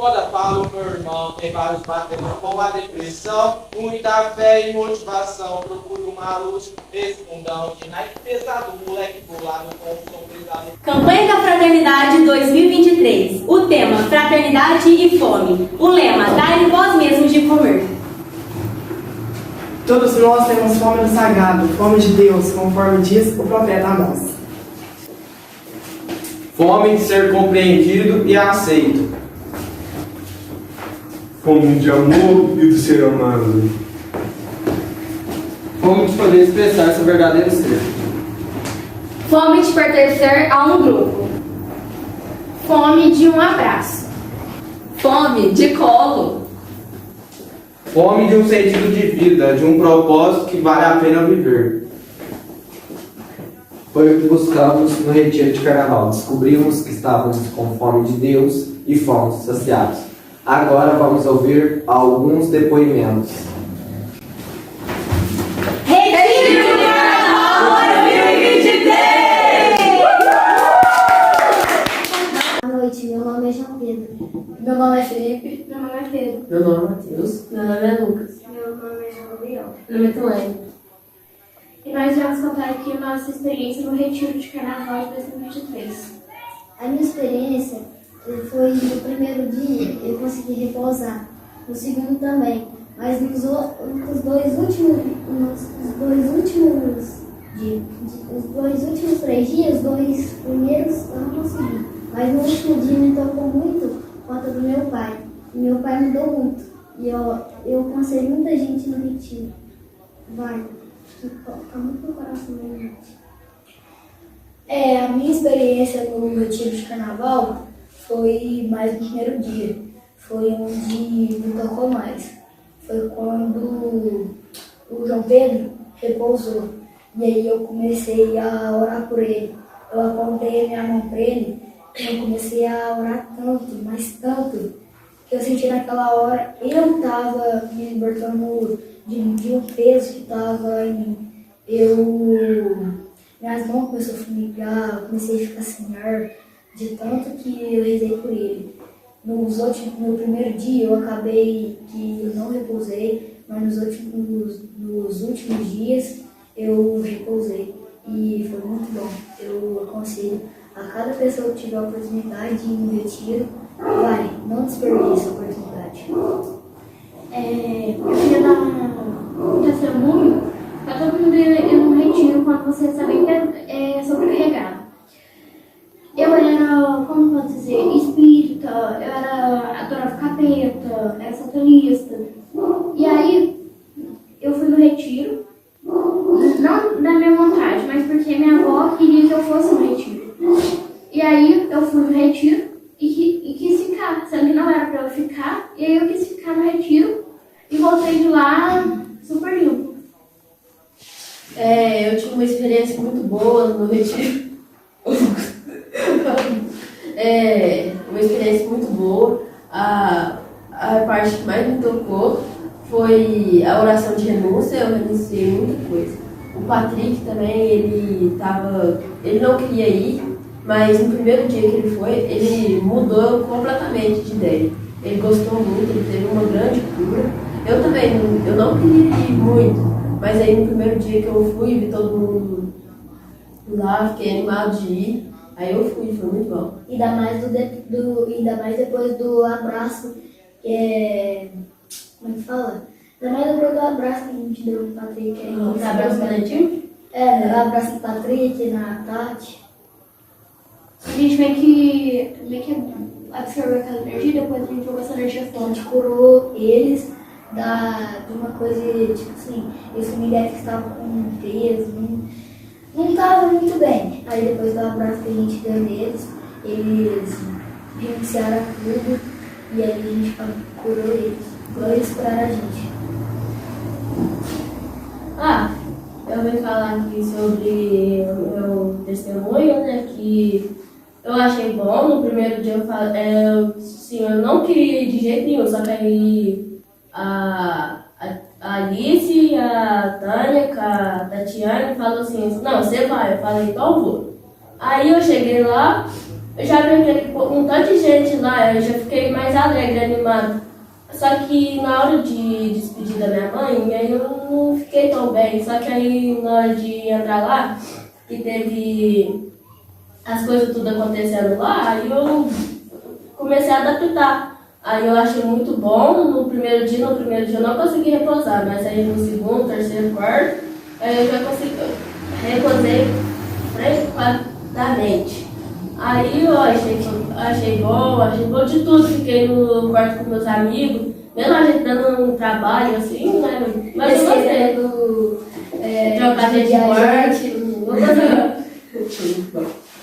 quando eu falo, meu irmão, tem vários batendo com a depressão, muita fé e motivação. Procuro uma luz nesse mundão de naipe pesado, moleque bolado com o som pesado. Campanha da Fraternidade 2023. O tema: Fraternidade e Fome. O lema: Dai-lhe vós mesmos de comer. Todos nós temos fome do sagrado, fome de Deus, conforme diz o profeta Amós. Fome de ser compreendido e aceito. Fome de amor e de ser amado. Fome de poder expressar seu verdadeiro ser. Fome de pertencer a um grupo. Fome de um abraço. Fome de colo. Fome de um sentido de vida, de um propósito que vale a pena viver. Foi o que buscamos no retiro de carnaval. Descobrimos que estávamos com fome de Deus e fomos saciados. Agora vamos ouvir alguns depoimentos. Retiro de Carnaval 2023! Boa noite, meu nome é João Pedro. Meu nome é Felipe. Meu nome é Pedro. Meu nome é Matheus. Meu nome é Lucas. Meu nome é Gabriel. Meu nome é Tulane. E nós vamos contar aqui nossa experiência no Retiro de Carnaval de 2023. A minha experiência foi no primeiro dia eu consegui repousar, no segundo também, mas nos dois últimos 3 dias, os 2 primeiros eu não consegui, mas no último dia me tocou muito por conta do meu pai. Meu pai me deu muito e eu aconselho muita gente no retiro. Vai, toca muito no coração da gente. A minha experiência no retiro de carnaval foi mais no primeiro dia. Foi onde me tocou mais. Foi quando o João Pedro repousou. E aí eu comecei a orar por ele. Eu apontei a minha mão para ele e eu comecei a orar tanto, mas tanto, que eu senti naquela hora, eu estava me libertando de um peso que estava em mim. Minhas mãos começaram a formigar, eu comecei a ficar sem ar, de tanto que eu rezei por ele. No primeiro dia eu acabei que eu não repousei, mas nos últimos dias eu repousei e foi muito bom. Eu aconselho a cada pessoa que tiver a oportunidade de ir no retiro, vai, não desperdice a oportunidade. Eu queria dar um testemunho para todo mundo ir no retiro quando você saber que é sobrecarregado. Eu era, como posso dizer, espírita, adorava capeta, era satanista. E aí, eu fui no retiro, não da minha vontade, mas porque minha avó queria que eu fosse no retiro. E aí, eu fui no retiro e quis ficar, sendo que não era pra eu ficar. E aí, eu quis ficar no retiro e voltei de lá super limpo. Eu tive uma experiência muito boa no retiro. Uma experiência muito boa. A parte que mais me tocou foi a oração de renúncia. Eu renunciei muita coisa. O Patrick também, ele não queria ir, mas no primeiro dia que ele foi, ele mudou completamente de ideia. Ele gostou muito, ele teve uma grande cura. Eu também, eu não queria ir muito, mas aí no primeiro dia que eu fui, vi todo mundo lá, fiquei animado de ir. Aí eu fui, foi muito bom. Ainda mais depois do abraço, como é que fala? Ainda mais depois do abraço que a gente deu no Patrick. Um abraço coletivo? O abraço do Patrick, na Tati. A gente meio que absorveu aquela energia, depois a gente jogou essa energia A fora. gente curou eles de uma coisa, tipo assim, eles me deram que estavam com peso, não estavam muito bem. Aí depois do abraço que a gente deu neles, eles renunciaram a tudo e aí a gente curou eles. Igual eles curaram a gente. Eu vim falar aqui sobre o meu testemunho, né, que eu achei bom. No primeiro dia eu não queria ir de jeito nenhum, só que aí a Alice, a Tânia, a Tatiana falou assim, não, você vai. Eu falei, então eu vou. Aí eu cheguei lá Eu já brinquei com um tanto de gente lá, eu já fiquei mais alegre, animado. Só que na hora de despedir da minha mãe, aí eu não fiquei tão bem. Só que aí na hora de entrar lá, que teve as coisas tudo acontecendo lá, aí eu comecei a adaptar. Aí eu achei muito bom. No primeiro dia eu não consegui repousar, mas aí no segundo, terceiro, quarto, aí eu já consegui, repousei frequentemente. Aí eu achei bom de tudo. Fiquei no quarto com meus amigos, mesmo a gente dando um trabalho assim, né? Mas eu gostei. Jogar de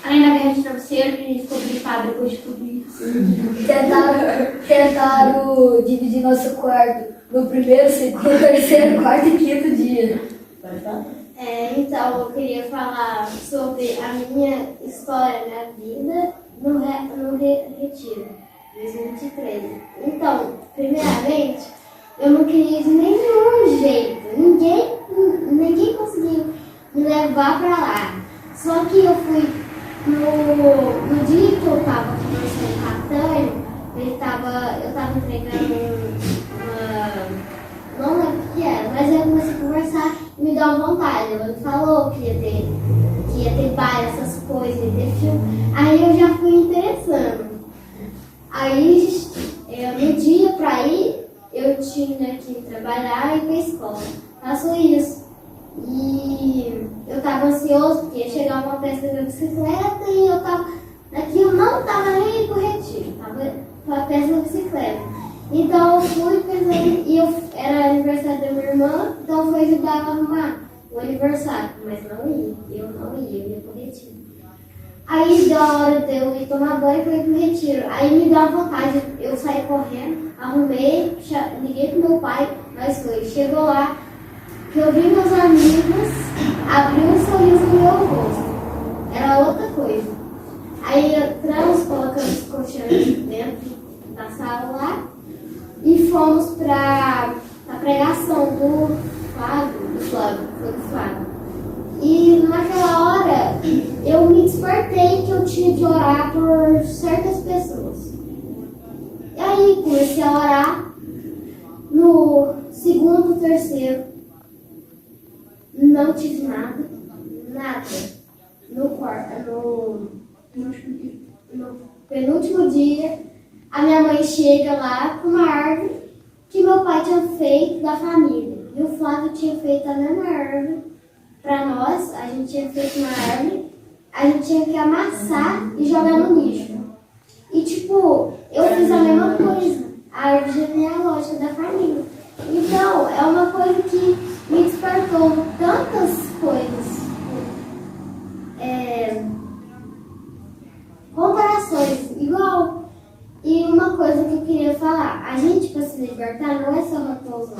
Além da guerra de travesseiro, que a gente descobriu fábrica de tudo isso. Tentaram dividir nosso quarto no primeiro, segundo, terceiro, quarto e quinto dia. Então, eu queria falar sobre a minha história, minha vida no Retiro, 2023. Então, primeiramente, eu não queria de nenhum jeito. Ninguém conseguiu me levar pra lá. Só que eu fui no dia que eu tava conversando com a Tânia, eu tava entregando não lembro o que era, mas eu comecei a conversar e me deu uma vontade. Ela me falou que ia ter baile, essas coisas, ia ter filme. Aí eu já fui interessando. Aí, no dia pra ir, eu tinha que trabalhar e ir pra escola. Faço isso. E eu tava ansioso porque ia chegar uma peça da bicicleta e eu não tava nem aí pro Retiro, tava pra peça da bicicleta. Então eu fui pensando, e era aniversário da minha irmã, então eu fui ajudar ela a arrumar o aniversário, mas eu ia pro Retiro. Aí deu a hora de eu ir tomar banho pra ir pro Retiro. Aí me deu uma vontade, eu saí correndo, arrumei, liguei pro meu pai, mas foi. Chegou lá, que eu vi meus amigos, abri um sorriso no meu rosto. Era outra coisa. Aí entramos, colocamos os colchões dentro da sala lá e fomos pra pregação do Flávio. E naquela hora eu me despertei que eu tinha de orar por certas pessoas. E aí comecei a orar. No segundo, terceiro, não tive nada. No penúltimo dia, a minha mãe chega lá com uma árvore que meu pai tinha feito da família. E o Flávio tinha feito a mesma árvore. Pra nós, a gente tinha feito uma árvore, a gente tinha que amassar e jogar no lixo. E eu fiz a mesma coisa, a árvore genealógica da família. Então, é uma coisa que me despertou tantas coisas. Comparações, igual. E uma coisa que eu queria falar, a gente para se libertar não é só repousar.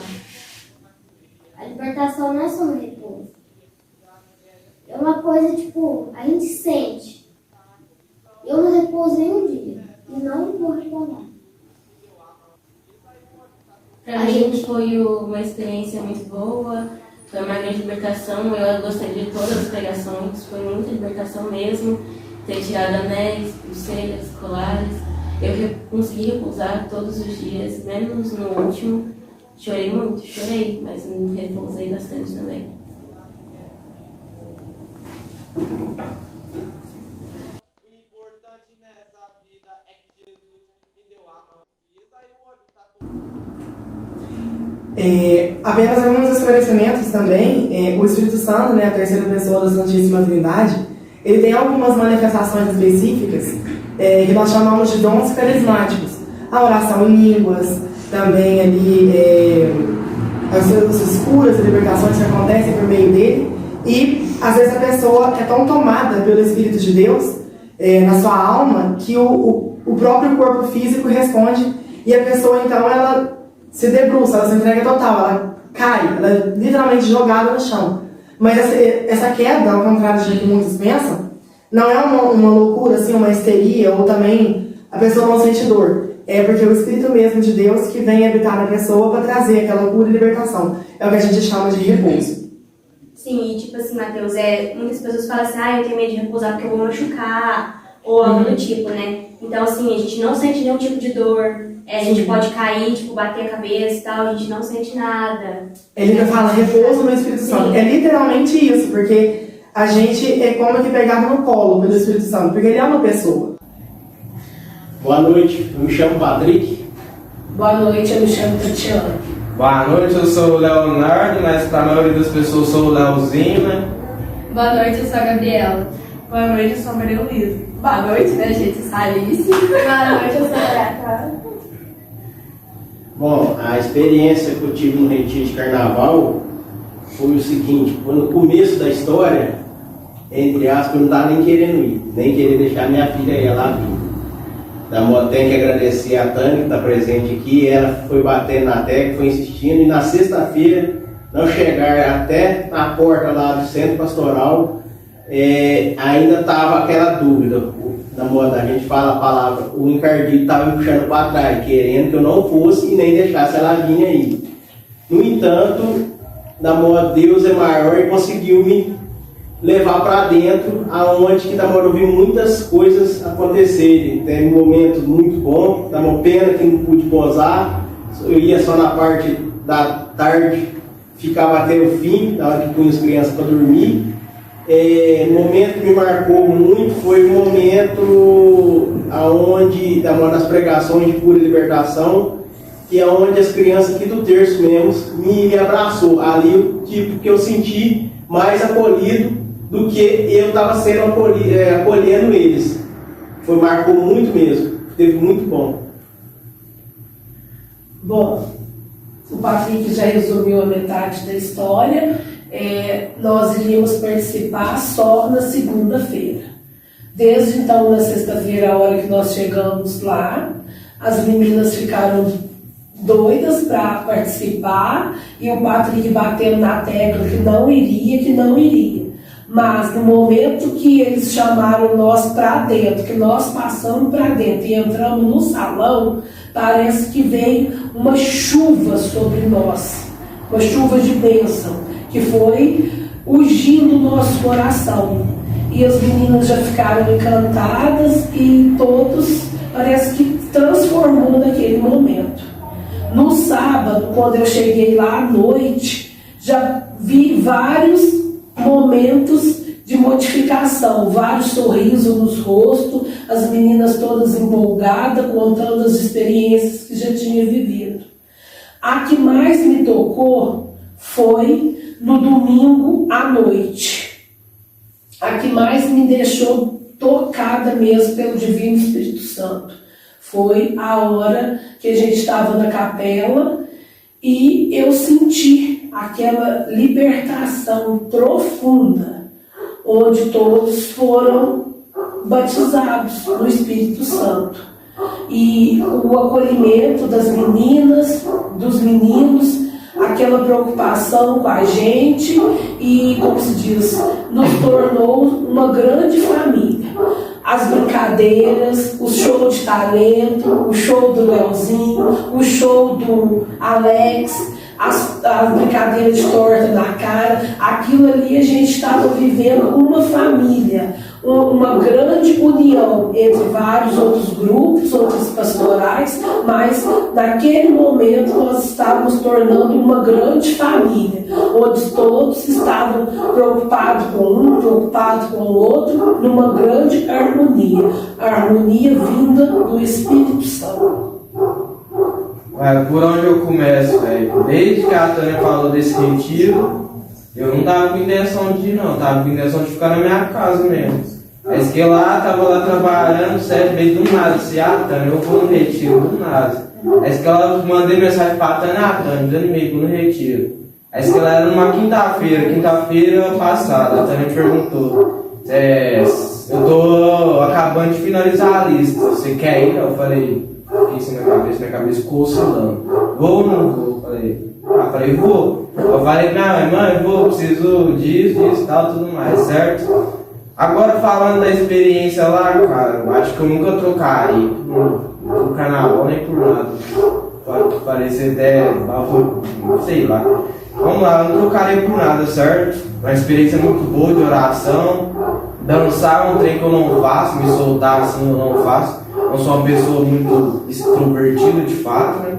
A libertação não é só no repouso. É uma coisa, a gente sente. Eu não repousei um dia e não vou repousar. Pra mim foi uma experiência muito boa, foi uma grande libertação. Eu gostei de todas as pregações, foi muita libertação mesmo. Ter tirado anéis, pulseiras, colares. Eu consegui repousar todos os dias, menos no último. Chorei, mas repousei bastante também. O importante nessa vida é que Jesus me deu a mão. E aí o olho tá Apenas alguns esclarecimentos também. O Espírito Santo, a terceira pessoa da Santíssima Trindade, ele tem algumas manifestações específicas que nós chamamos de dons carismáticos. A oração em línguas, também ali as curas e libertações que acontecem por meio dele. E às vezes a pessoa é tão tomada pelo Espírito de Deus na sua alma que o próprio corpo físico responde, e a pessoa então ela se debruça, ela se entrega total, ela cai, ela é literalmente jogada no chão. Mas essa queda, ao contrário do que muitos pensam, não é uma loucura, assim, uma histeria, ou também a pessoa não sente dor. É porque é o Espírito mesmo de Deus que vem habitar na pessoa para trazer aquela cura e libertação. É o que a gente chama de repouso. Sim, e Mateus, muitas pessoas falam assim, eu tenho medo de repousar porque eu vou machucar, ou algo do tipo, né? Então, assim, a gente não sente nenhum tipo de dor, a gente pode cair, tipo, bater a cabeça e tal, a gente não sente nada. Ele ainda fala repouso no Espírito Santo. É literalmente isso, porque a gente é como que pegado no colo pelo Espírito Santo, porque ele é uma pessoa. Boa noite, eu me chamo Patrick. Boa noite, eu me chamo Tatiana. Boa noite, eu sou o Leonardo, mas para a maioria das pessoas eu sou o Leozinho, né? Boa noite, eu sou a Gabriela. Boa noite, eu sou a Maria Luísa. Boa noite, né, gente? Eu sou a Alice. Boa noite, eu sou a Grata. Bom, a experiência que eu tive no retiro de carnaval foi o seguinte: no começo da história, entre aspas, eu não estava nem querendo ir, nem querer deixar minha filha ir lá vir. Tenho que agradecer a Tânia, que está presente aqui. Ela foi batendo na tecla, foi insistindo, e na sexta-feira, não chegar até na porta lá do centro pastoral, ainda estava aquela dúvida. A gente fala a palavra, o encardido estava me puxando para trás, querendo que eu não fosse e nem deixasse ela vir aí. No entanto, Deus é maior e conseguiu me levar para dentro, aonde que eu vi muitas coisas acontecerem. Teve um momento muito bom, uma pena que não pude posar, eu ia só na parte da tarde, ficava até o fim, na hora que punha as crianças para dormir. O momento que me marcou muito foi o momento aonde, uma das pregações de pura libertação, que é onde as crianças aqui do terço mesmo me abraçou. Ali o tipo que eu senti mais acolhido do que eu estava sendo acolhendo eles. Marcou muito mesmo, teve muito bom. Bom, o Patrick já resumiu a metade da história. Nós iríamos participar só na segunda-feira. Desde então, na sexta-feira, a hora que nós chegamos lá, as meninas ficaram doidas para participar e o Patrick batendo na tecla que não iria. Mas no momento que eles chamaram nós para dentro, que nós passamos para dentro e entramos no salão, parece que veio uma chuva sobre nós, uma chuva de bênção, que foi ungindo o nosso coração. E as meninas já ficaram encantadas e todos, parece que transformou naquele momento. No sábado, quando eu cheguei lá à noite, já vi vários momentos de modificação, vários sorrisos nos rostos, as meninas todas empolgadas, contando as experiências que já tinha vivido. A que mais me tocou foi no domingo à noite. A que mais me deixou tocada mesmo pelo Divino Espírito Santo foi a hora que a gente estava na capela e eu senti aquela libertação profunda, onde todos foram batizados no Espírito Santo. E o acolhimento das meninas, dos meninos, aquela preocupação com a gente e, como se diz, nos tornou uma grande família. As brincadeiras, o show de talento, o show do Leozinho, o show do Alex, as brincadeiras de torta na cara, aquilo ali a gente estava vivendo uma família, uma grande união entre vários outros grupos, outros pastorais, mas naquele momento nós estávamos tornando uma grande família, onde todos estavam preocupados com um, preocupados com o outro, numa grande harmonia, a harmonia vinda do Espírito Santo. Por onde eu começo, velho? Desde que a Tânia falou desse retiro, eu não tava com intenção de ir, não. Tava com intenção de ficar na minha casa mesmo. Mas que lá, tava lá trabalhando, certo? Meio do nada. Disse, Tânia, eu vou no retiro, do nada. Aí que ela mandei mensagem pra Tânia, Tânia, dando e-mail no retiro. Aí que ela era numa quinta-feira passada. A Tânia me perguntou, eu tô acabando de finalizar a lista, você quer ir? Eu falei, fiquei assim minha cabeça ficou oscilando. Vou ou não vou? Falei, vou. Eu falei pra minha mãe, vou, preciso disso e tal, tudo mais, certo? Agora falando da experiência lá, cara, eu acho que eu nunca trocaria por carnaval nem por nada. Pode parecer até, sei lá. Vamos lá, eu não trocaria por nada, certo? Uma experiência muito boa de oração, dançar é um trem que eu não faço, me soltar assim eu não faço. Eu sou uma pessoa muito extrovertida de fato, né?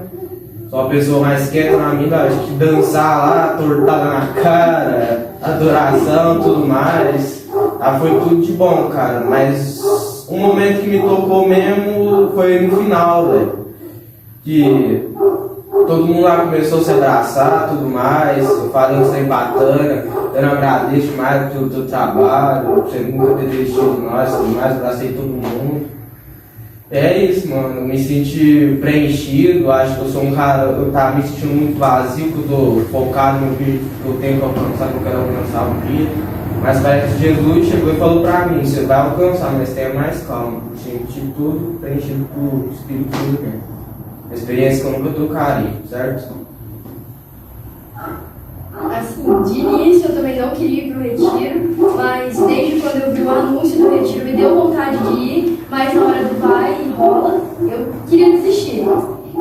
Sou uma pessoa mais quieta na vida, acho que dançar lá, tortada na cara, adoração, tudo mais. Ah, foi tudo de bom, cara. Mas um momento que me tocou mesmo foi no final, velho. Que todo mundo lá começou a se abraçar, tudo mais. Eu falei isso aí bacana. Eu não agradeço mais pelo teu trabalho, você nunca ter desistido de nós, tudo mais. Abracei todo mundo. É isso, mano. Eu me senti preenchido. Acho que eu sou um cara. Eu tava me sentindo muito vazio, que eu tô focado no vídeo que eu tenho que alcançar, que eu quero alcançar um dia. Mas parece que Jesus chegou e falou pra mim: você vai alcançar, mas tenha mais calma. Senti tudo preenchido por Espírito de Deus. Uma experiência que eu nunca trocaria, certo? Assim, de início eu também não queria ir pro retiro, mas desde quando eu vi o anúncio do retiro me deu vontade de ir, mas na hora do vai e rola, eu queria desistir.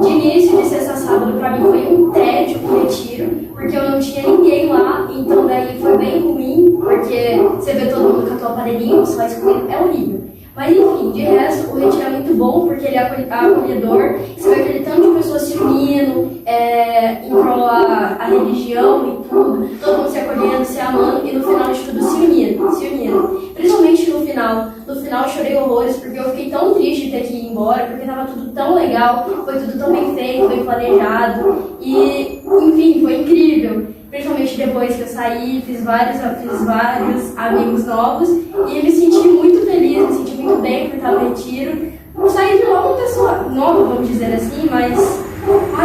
De início, de sexta a sábado, pra mim foi um tédio o retiro, porque eu não tinha ninguém lá, então daí foi bem ruim, porque você vê todo mundo com a tua aparelhinho, só escolhendo, é horrível. Mas enfim, de resto, o retiro é muito bom, porque ele é acolhedor, você vê aquele tanto de pessoas se unindo, em prol a religião e tudo, todo mundo se acolhendo, se amando, e no final de tudo se unindo. Principalmente no final eu chorei horrores, porque eu fiquei tão triste de ter que ir embora, porque tava tudo tão legal, foi tudo tão bem feito, bem planejado, e enfim, foi incrível. Principalmente depois que eu saí, fiz vários amigos novos, e me senti muito feliz, me senti muito bem por estar no retiro. Eu saí de lá uma pessoa nova, vamos dizer assim, mas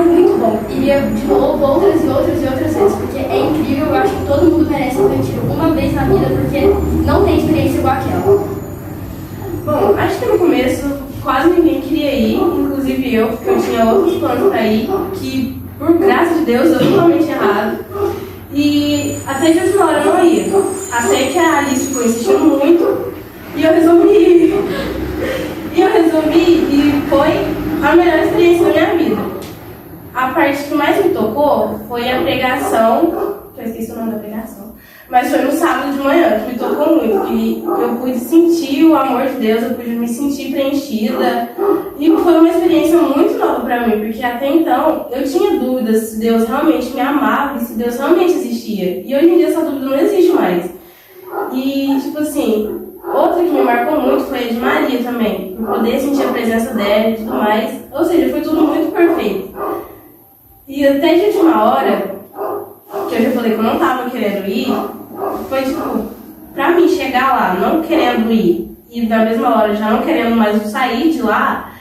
muito bom. Iria de novo outras vezes, porque é incrível, eu acho que todo mundo merece um retiro uma vez na vida, porque não tem experiência igual aquela. Bom, acho que no começo quase ninguém queria ir, inclusive eu, porque eu tinha outros planos para ir, que por graça de Deus eu totalmente errado. E até de última hora eu não ia. Até que a Alice ficou insistindo muito e eu resolvi ir. E foi a melhor experiência da minha vida. A parte que mais me tocou foi a pregação, que eu esqueci o nome da pregação, mas foi no sábado de manhã, que me tocou muito, que eu pude sentir o amor de Deus, eu pude me sentir preenchida, e foi uma experiência muito nova pra mim, porque até então eu tinha dúvidas se Deus realmente me amava e se Deus realmente existia, e hoje em dia essa dúvida não existe mais. E, tipo assim, outra que me marcou muito foi a de Maria também, por poder sentir a presença dela e tudo mais, ou seja, foi tudo muito perfeito. E até de última hora, que eu já falei que eu não tava querendo ir, foi tipo, pra mim chegar lá não querendo ir e da mesma hora já não querendo mais sair de lá,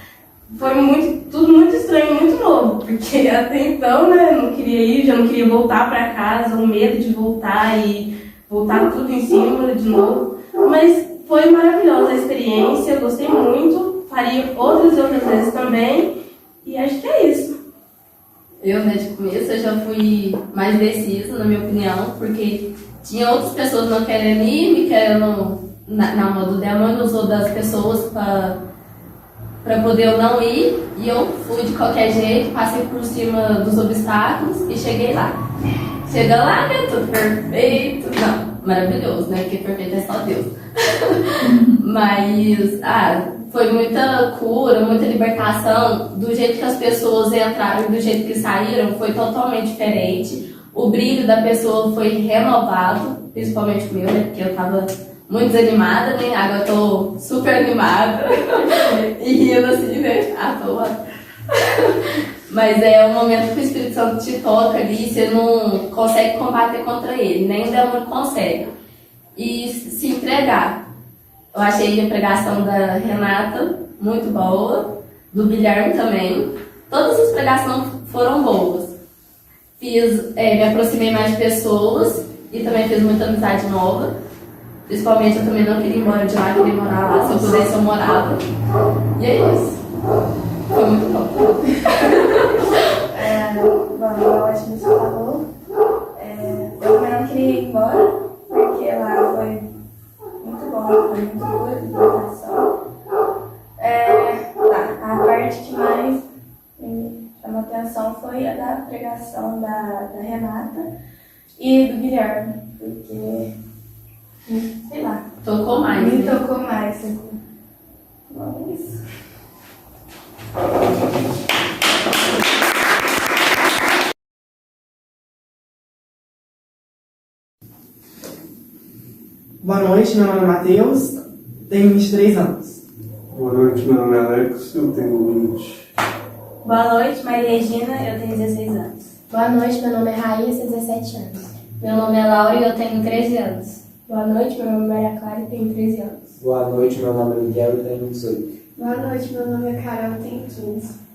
foi tudo muito estranho, muito novo, porque até então, né, não queria ir, já não queria voltar pra casa, o medo de voltar e voltar tudo em cima de novo, mas foi maravilhosa a experiência, eu gostei muito, faria outras vezes também, e acho que é isso. Eu, né, de começo, eu já fui mais indecisa, na minha opinião, porque tinha outras pessoas não querendo ir, me querendo na moda dela, não usou das pessoas para poder eu não ir, e eu fui de qualquer jeito, passei por cima dos obstáculos e cheguei lá. Chega lá, né, tudo perfeito, não, maravilhoso, né, porque perfeito é só Deus. Mas, foi muita cura, muita libertação. Do jeito que as pessoas entraram e do jeito que saíram foi totalmente diferente. O brilho da pessoa foi renovado, principalmente o meu, né? Porque eu tava muito desanimada, né? Agora eu tô super animada e rindo assim, né? À toa. Mas é um momento que o Espírito Santo te toca ali, você não consegue combater contra ele, nem o demônio consegue. E se entregar. Eu achei a pregação da Renata muito boa, do Guilherme também. Todas as pregações foram boas. Me aproximei mais de pessoas e também fiz muita amizade nova. Principalmente eu também não queria ir embora de lá, queria morar lá. Se eu pudesse, eu morava. E é isso. Foi muito bom. Bom, eu acho que você falou. Eu também não queria ir embora, porque lá foi muito bom, foi muito boa a libertação. A parte que mais me chamou a atenção foi a da pregação da Renata e do Guilherme, porque, sei lá, Tocou mais. Me né? tocou mais. Bom, isso. Boa noite, meu nome é Matheus, tenho 23 anos. Boa noite, meu nome é Alex, eu tenho 20. Boa noite, Maria Regina, eu tenho 16 anos. Boa noite, meu nome é Raíssa, 17 anos. Meu nome é Laura e eu tenho 13 anos. Boa noite, meu nome é Maria Clara e tenho 13 anos. Boa noite, meu nome é Miguel e tenho 18. Boa noite, meu nome é Carol e tenho 15.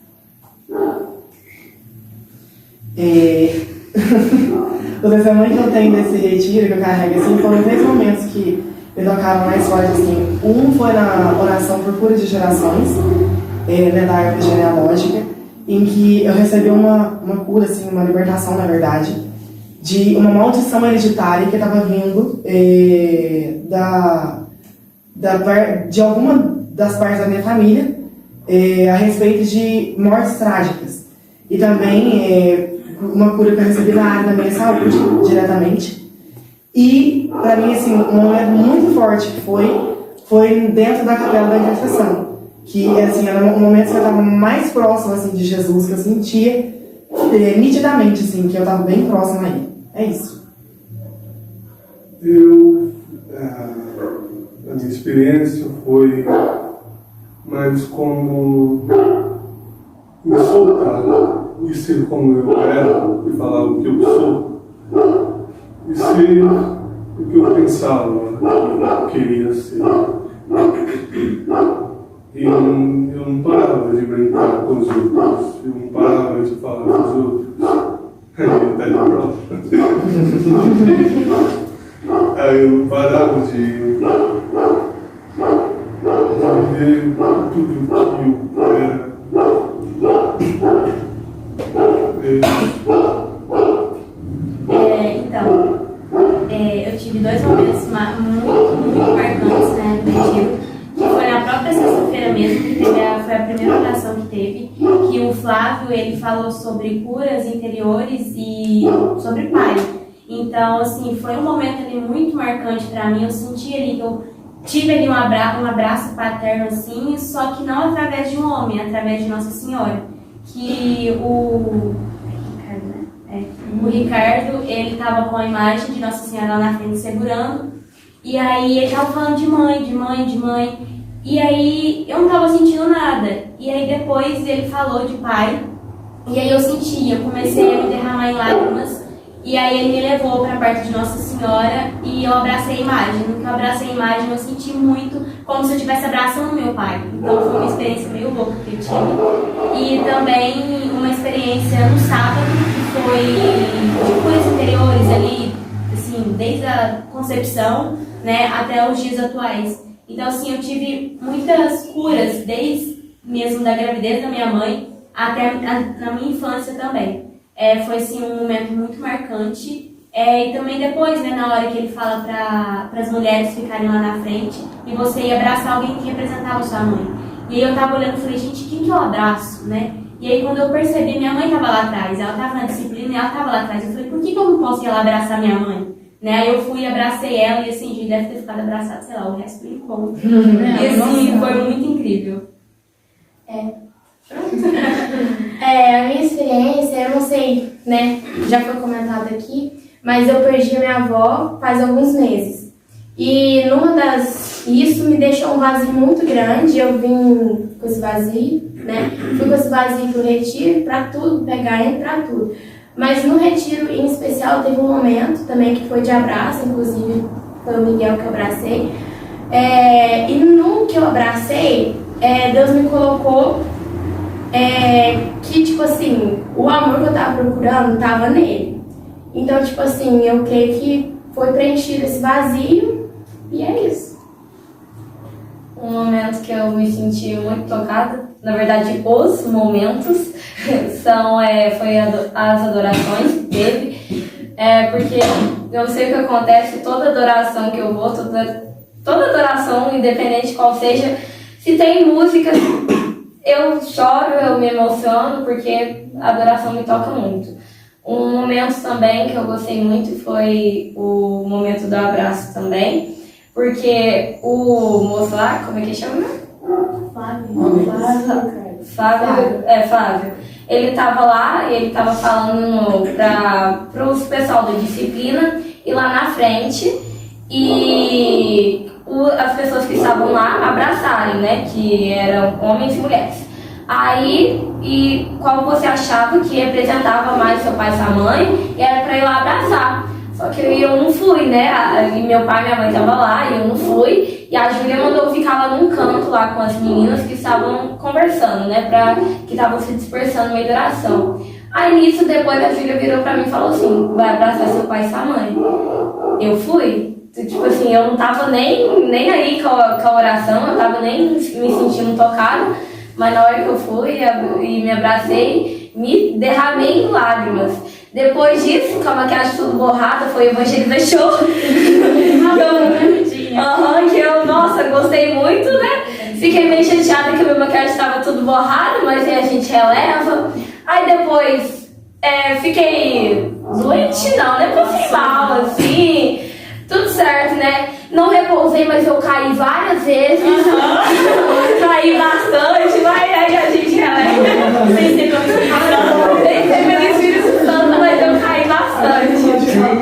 O testemunho que eu tenho desse retiro que eu carrego assim, foram 3 momentos que me tocaram mais forte assim. Um foi na oração por cura de gerações, né, da árvore genealógica, em que eu recebi uma cura, assim, uma libertação, na verdade, de uma maldição hereditária que estava vindo de alguma das partes da minha família a respeito de mortes trágicas. E também uma cura que eu recebi na área da minha saúde, diretamente. E, para mim, assim, um momento muito forte foi dentro da capela da intercessão. Que, assim, era um momento que eu estava mais próximo, assim, de Jesus, que eu sentia nitidamente, assim, que eu estava bem próximo a ele. É isso. A minha experiência foi mais como me soltar e ser como eu era e falar o que eu sou e ser o que eu pensava que eu queria ser. E eu não parava de brincar com os outros, eu não parava de falar com os outros. Aí eu não parava de viver tudo que eu era. Então, eu tive 2 momentos muito marcantes, né, no retiro, que foi na própria sexta-feira mesmo, que foi a primeira oração que teve, que o Flávio, ele falou sobre curas interiores e sobre pai. Então, assim, foi um momento ali muito marcante para mim, eu senti ali que eu tive ali um abraço paterno, assim, só que não através de um homem, através de Nossa Senhora, que o Ricardo, ele estava com a imagem de Nossa Senhora lá na frente segurando, e aí ele estava falando de mãe, e aí eu não estava sentindo nada, e aí depois ele falou de pai, e aí eu comecei a me derramar em lágrimas, e aí ele me levou para perto de Nossa Senhora e eu abracei a imagem. No que eu abracei a imagem, eu senti muito como se eu estivesse abraçando meu pai. Então foi uma experiência meio louca que eu tive. E também uma experiência no sábado, que foi de curas interiores ali, assim, desde a concepção, né, até os dias atuais. Então, assim, eu tive muitas curas, desde mesmo da gravidez da minha mãe até na minha infância também. Foi assim, um momento muito marcante. E também depois, né, na hora que ele fala para as mulheres ficarem lá na frente e você ia abraçar alguém que representava sua mãe. E aí eu tava olhando e falei, gente, quem que eu abraço, né? E aí quando eu percebi, minha mãe tava lá atrás, ela tava na disciplina e ela tava lá atrás. Eu falei, por que eu não posso ir lá abraçar minha mãe? Né? Aí eu fui e abracei ela e assim, a gente deve ter ficado abraçado, sei lá, o resto do encontro. E assim, foi muito incrível. A minha experiência, eu não sei, né, já foi comentado aqui, mas eu perdi a minha avó faz alguns meses. E isso me deixou um vazio muito grande, eu vim com esse vazio, né, fui com esse vazio pro retiro, pra tudo, pegar ele pra tudo. Mas no retiro em especial teve um momento também que foi de abraço, inclusive foi o Miguel que eu abracei. E no que eu abracei, Deus me colocou que, tipo assim, o amor que eu tava procurando tava nele. Então, tipo assim, eu creio que foi preenchido esse vazio e é isso. Um momento que eu me senti muito tocada, na verdade, os momentos foi as adorações que teve, porque eu sei o que acontece, toda adoração que eu vou, toda adoração, independente de qual seja, se tem música, eu choro, eu me emociono, porque a adoração me toca muito. Um momento também que eu gostei muito foi o momento do abraço também, Porque o moço lá, como é que chama? Flávio. Ele tava lá e ele tava falando para os pessoal da disciplina ir lá na frente e as pessoas que estavam lá abraçarem, né? Que eram homens e mulheres. Aí, e qual você achava que representava mais seu pai e sua mãe, e era pra ir lá abraçar. Só que eu não fui, né? E meu pai e minha mãe estavam lá e eu não fui. E a Júlia mandou ficar lá num canto lá com as meninas que estavam conversando, né? Que estavam se dispersando no meio da oração. Aí nisso, depois a Júlia virou pra mim e falou assim: vai abraçar seu pai e sua mãe. Eu fui. Tipo assim, eu não tava nem aí com a oração, eu tava nem me sentindo tocada. Mas na hora que eu fui e me abracei, me derramei em lágrimas. Depois disso, com a maquiagem tudo borrada, foi Evangelho Show. que eu, nossa, gostei muito, né? Fiquei meio chateada que a minha maquiagem estava tudo borrada, mas aí a gente releva. Aí depois, fiquei doente, não, né? Passei mal, assim, tudo certo, né? Não repousei, mas eu caí várias vezes. Caí bastante, mas aí a gente releva. Sem ser pelo Espírito Santo, mas eu caí bastante.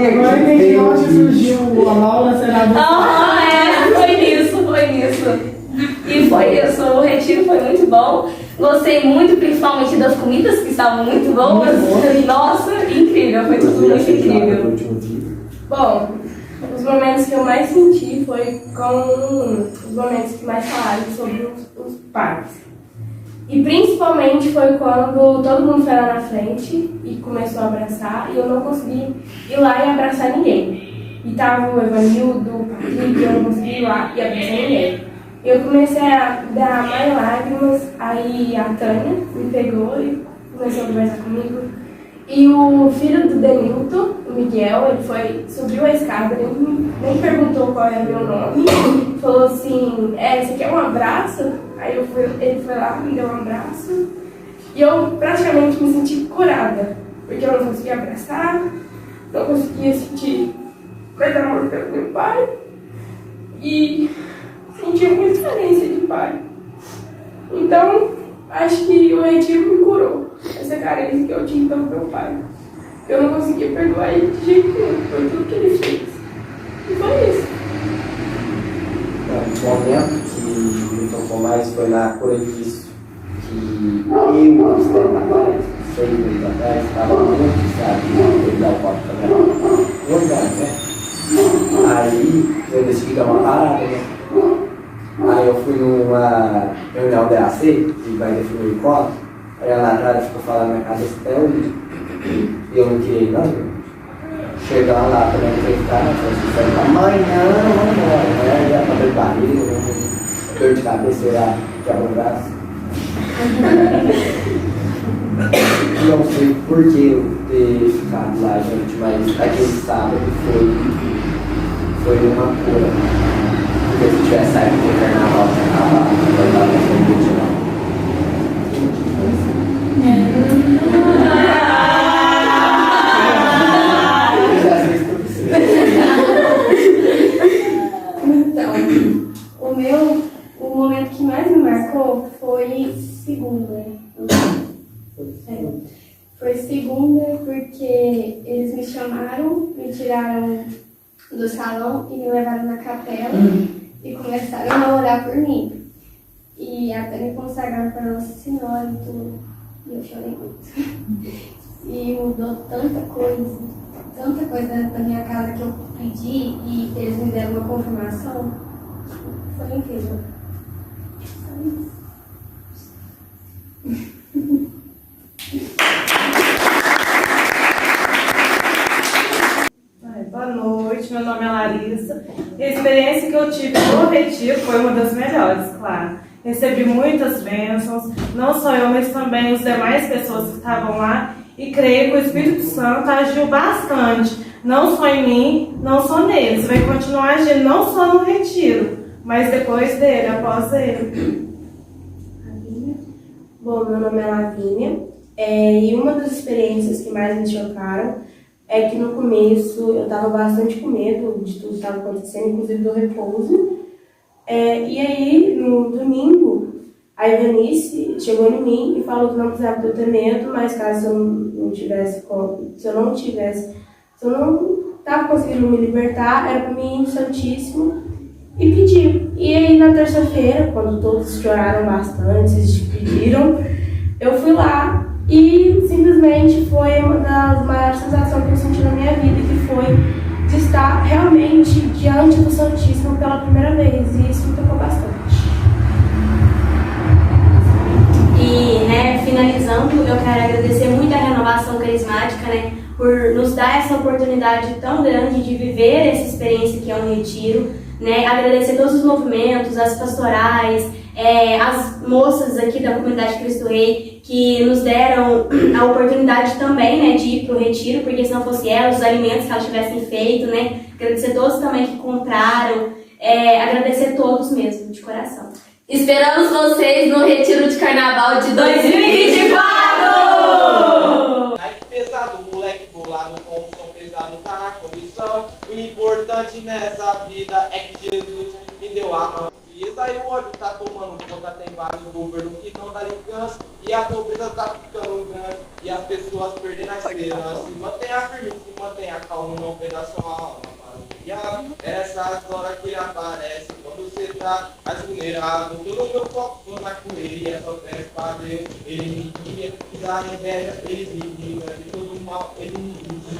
Agora entendi onde surgiu a Laura senadora. Foi nisso. E foi isso, o retiro foi muito bom. Gostei muito, principalmente das comidas que estavam muito boas. Nossa, incrível, foi tudo muito incrível. Bom, os momentos que eu mais senti foi com os momentos que mais falaram sobre os pais. E principalmente foi quando todo mundo foi lá na frente e começou a abraçar e eu não consegui ir lá e abraçar ninguém. E tava o Evanildo, o Patrick, e eu não consegui ir lá e abraçar ninguém. Eu comecei a derramar lágrimas, aí a Tânia me pegou e começou a conversar comigo. E o filho do Denilton, o Miguel, ele subiu a escada, nem perguntou qual era o meu nome. Falou assim, você quer um abraço? Aí ele foi lá, me deu um abraço. E eu praticamente me senti curada, porque eu não conseguia abraçar, não conseguia sentir mais amor pelo meu pai. E sentia muita carência de pai. Então, acho que o retiro me curou essa carência que eu tinha pelo meu pai. Eu não conseguia perdoar ele de jeito nenhum, por tudo que ele fez. E foi isso. O momento que me tocou mais foi na cura disso, que eu, uns tempos atrás, 6 meses atrás, estava muito viciado em dar o copo também. Né? Aí eu decidi dar uma parada, né? Aí eu fui numa reunião da AC, que vai definir o encontro. Aí a Natália ficou falando na minha casa até hoje. E eu não queria ir, não. Chegando lá também, não sei ficar, amanhã vamos embora, né? Já pra dor de barriga, dor de cabeça, eu já quebra o braço. Não sei por que eu ter ficado lá, gente, mas aquele sábado foi uma cura. Porque se tivesse saído do carnaval, tinha acabado, não estava pensando não. Então, o momento que mais me marcou foi segunda. Foi segunda porque eles me chamaram, me tiraram do salão e me levaram na capela e começaram a orar por mim. E até me consagraram para Nossa Senhora e tudo. E eu chorei muito. E mudou tanta coisa na minha casa que eu pedi e eles me deram uma confirmação. Foi incrível. Boa noite, meu nome é Larissa. E a experiência que eu tive no retiro foi uma das melhores, claro. Recebi muitas bênçãos, não só eu, mas também as demais pessoas que estavam lá. E creio que o Espírito Santo agiu bastante, não só em mim, não só neles. Vai continuar agindo não só no retiro, mas depois dele, após ele. Bom, meu nome é Lavínia, e uma das experiências que mais me chocaram é que no começo eu estava bastante com medo de tudo que estava acontecendo, inclusive do repouso. E aí, no domingo, a Ivanice chegou em mim e falou que não precisava ter medo, mas caso eu não estava conseguindo me libertar, era para mim ir no Santíssimo e pedir. E aí, na terça-feira, quando todos choraram bastante, se pediram, eu fui lá e simplesmente foi uma das maiores sensações que eu senti na minha vida, que foi de estar realmente diante do Santíssimo pela primeira vez, e isso me tocou bastante. E, finalizando, eu quero agradecer muito a Renovação Carismática, por nos dar essa oportunidade tão grande de viver essa experiência que é um retiro, agradecer todos os movimentos, as pastorais, as moças aqui da comunidade Cristo Rei, que nos deram a oportunidade também, de ir para o retiro, porque se não fosse elas, os alimentos que elas tivessem feito, agradecer todos também que compraram, agradecer todos mesmo, de coração. Esperamos vocês no Retiro de Carnaval de 2024! Naipe pesado, moleque bolado com o som pesado tá na condição. O importante nessa vida é que Jesus me deu a mão. E aí o ódio tá tomando conta, tem vários governos que não dá descanso. E a pobreza tá ficando grande. E as pessoas perdendo a esperança. Se mantenha firme, se mantenha calmo, não perda sua alma. Essas horas que aparecem quando você tá mais vulnerável. Todo meu foco na correria, só peço pra Deus. Ele me guia, e da inveja ele me liga, de todo mal ele me guia.